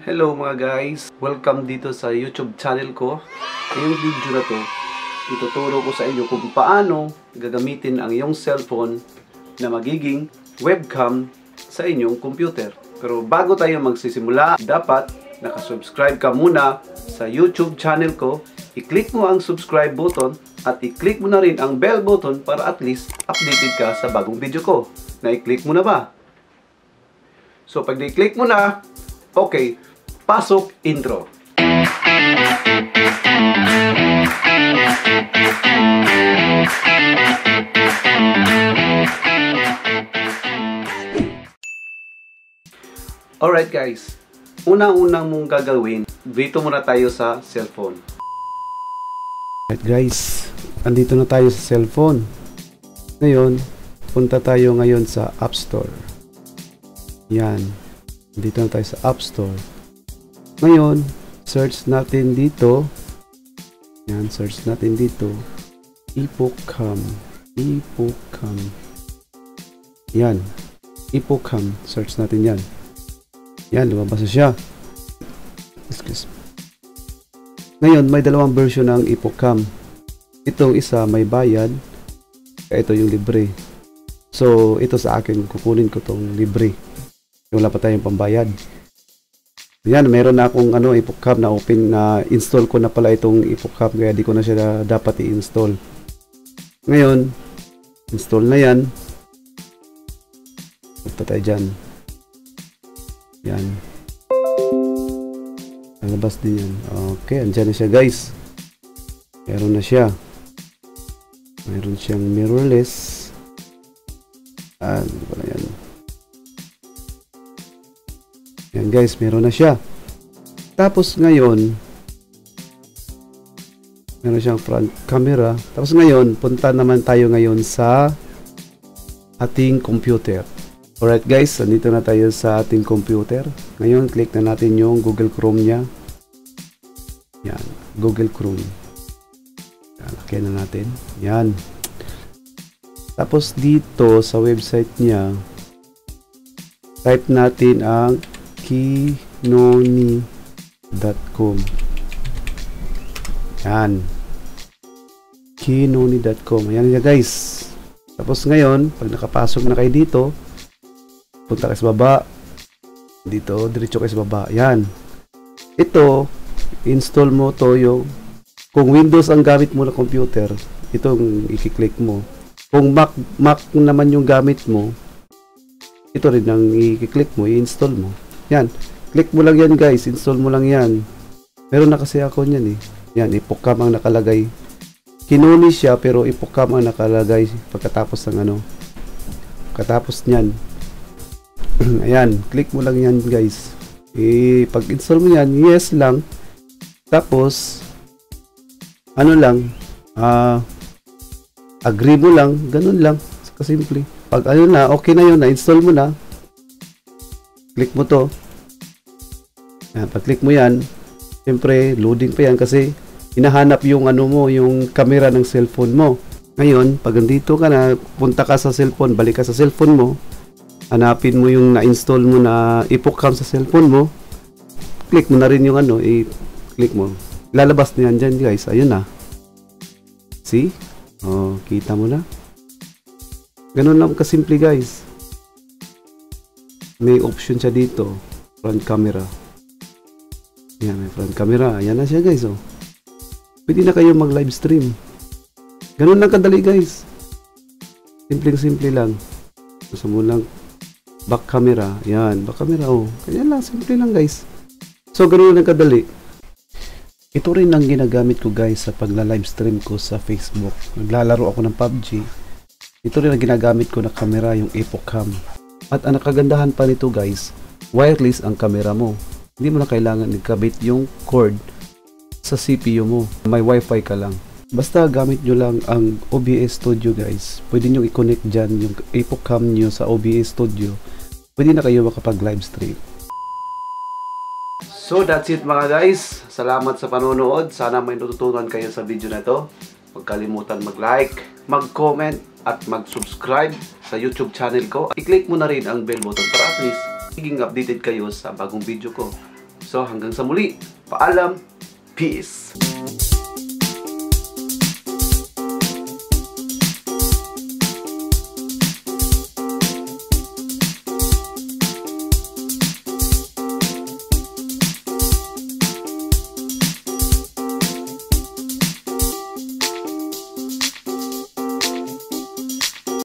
Hello mga guys! Welcome dito sa YouTube channel ko. Ngayong video na to, ituturo ko sa inyo kung paano gagamitin ang iyong cellphone na magiging webcam sa inyong computer. Pero bago tayo magsisimula, dapat nakasubscribe ka muna sa YouTube channel ko. I-click mo ang subscribe button at i-click mo na rin ang bell button para at least updated ka sa bagong video ko. Na-i-click mo na ba? So pag na-i-click mo na, okay, pasok intro. Alright guys, unang-unang mong gagawin, dito muna tayo sa cellphone. Alright guys, andito na tayo sa cellphone. Ngayon, punta tayo ngayon sa App Store. Yan, dito na tayo sa App Store. Ngayon, search natin dito. Yan, search natin dito. Epocam. Yan, Epocam. Search natin yan. Yan, lumabas na siya. Excuse me. Ngayon, may dalawang version ng Epocam. Itong isa may bayad. Ito yung libre. So, ito sa akin, kukunin ko tong libre. Wala pa tayong pambayad. Yan, meron na akong Epocam na open, na install ko na pala itong Epocam, kaya di ko na siya dapat i-install. Ngayon, install na yan. Punta tayo dyan. Yan. Nalabas din yan. Okay, andyan na siya guys. Meron na siya. Meron siyang mirrorless. Ano pala yan? Yan guys, meron na siya. Tapos ngayon, meron siyang front camera. Tapos ngayon, punta naman tayo ngayon sa ating computer. Alright guys, nandito na tayo sa ating computer. Ngayon, click na natin yung Google Chrome niya. Yan, Google Chrome. Yan, lakyan na natin. Yan. Tapos dito sa website niya, type natin ang kinoni.com. Yan. Kinoni.com. Ayan niya guys. Tapos ngayon, pag nakapasok na kayo dito, punta kayo sa baba. Dito, diretso kayo sa baba. Yan. Ito, install mo to yung, kung Windows ang gamit mo na computer, itong i-click mo. Kung Mac naman yung gamit mo, ito rin ang i-click mo, i-install mo. Yan. Click mo lang yan guys. Install mo lang yan. Meron na kasi ako niyan eh. Yan. Epocam ang nakalagay. Kinoni siya pero Epocam ang nakalagay pagkatapos ng pagkatapos niyan. Ayan. Click mo lang yan guys. Pag-install mo yan, yes lang. Tapos, agree mo lang. Ganun lang. Kasimple. Pag na, okay na yun. Na-install mo na. Click mo to. Pag-click mo yan, siyempre, loading pa yan kasi hinahanap yung yung camera ng cellphone mo. Ngayon, pag nandito ka na, punta ka sa cellphone, balik ka sa cellphone mo, hanapin mo yung na-install mo na Epocam sa cellphone mo, click mo na rin yung i-click mo. Lalabas na yan dyan guys. Ayun na. See? Oh, kita mo na. Ganun lang kasimple guys. May option siya dito, front camera. Yan, may front camera. Ayan na siya guys. Oh. Pwede na kayo mag live stream. Ganun lang kadali guys. Simple lang. Gusto mo lang back camera. Yan, back camera. Oh. Kaya lang, simple lang guys. So, ganun lang kadali. Ito rin ang ginagamit ko guys sa pagla-live stream ko sa Facebook. Naglalaro ako ng PUBG. Ito rin ang ginagamit ko na camera, yung Epocam. At ang nakagandahan pa nito guys, wireless ang camera mo. Hindi mo na kailangan ikabit yung cord sa CPU mo. May wifi ka lang. Basta gamit nyo lang ang OBS Studio guys. Pwede nyo i-connect dyan yung Epocam nyo sa OBS Studio. Pwede na kayo makapag live stream. So that's it mga guys. Salamat sa panonood. Sana may natutunan kayo sa video na to. Huwag kalimutan mag-like, mag-comment, at mag-subscribe sa YouTube channel ko. I-click mo na rin ang bell button para at least maging updated kayo sa bagong video ko. So hanggang sa muli, paalam, peace!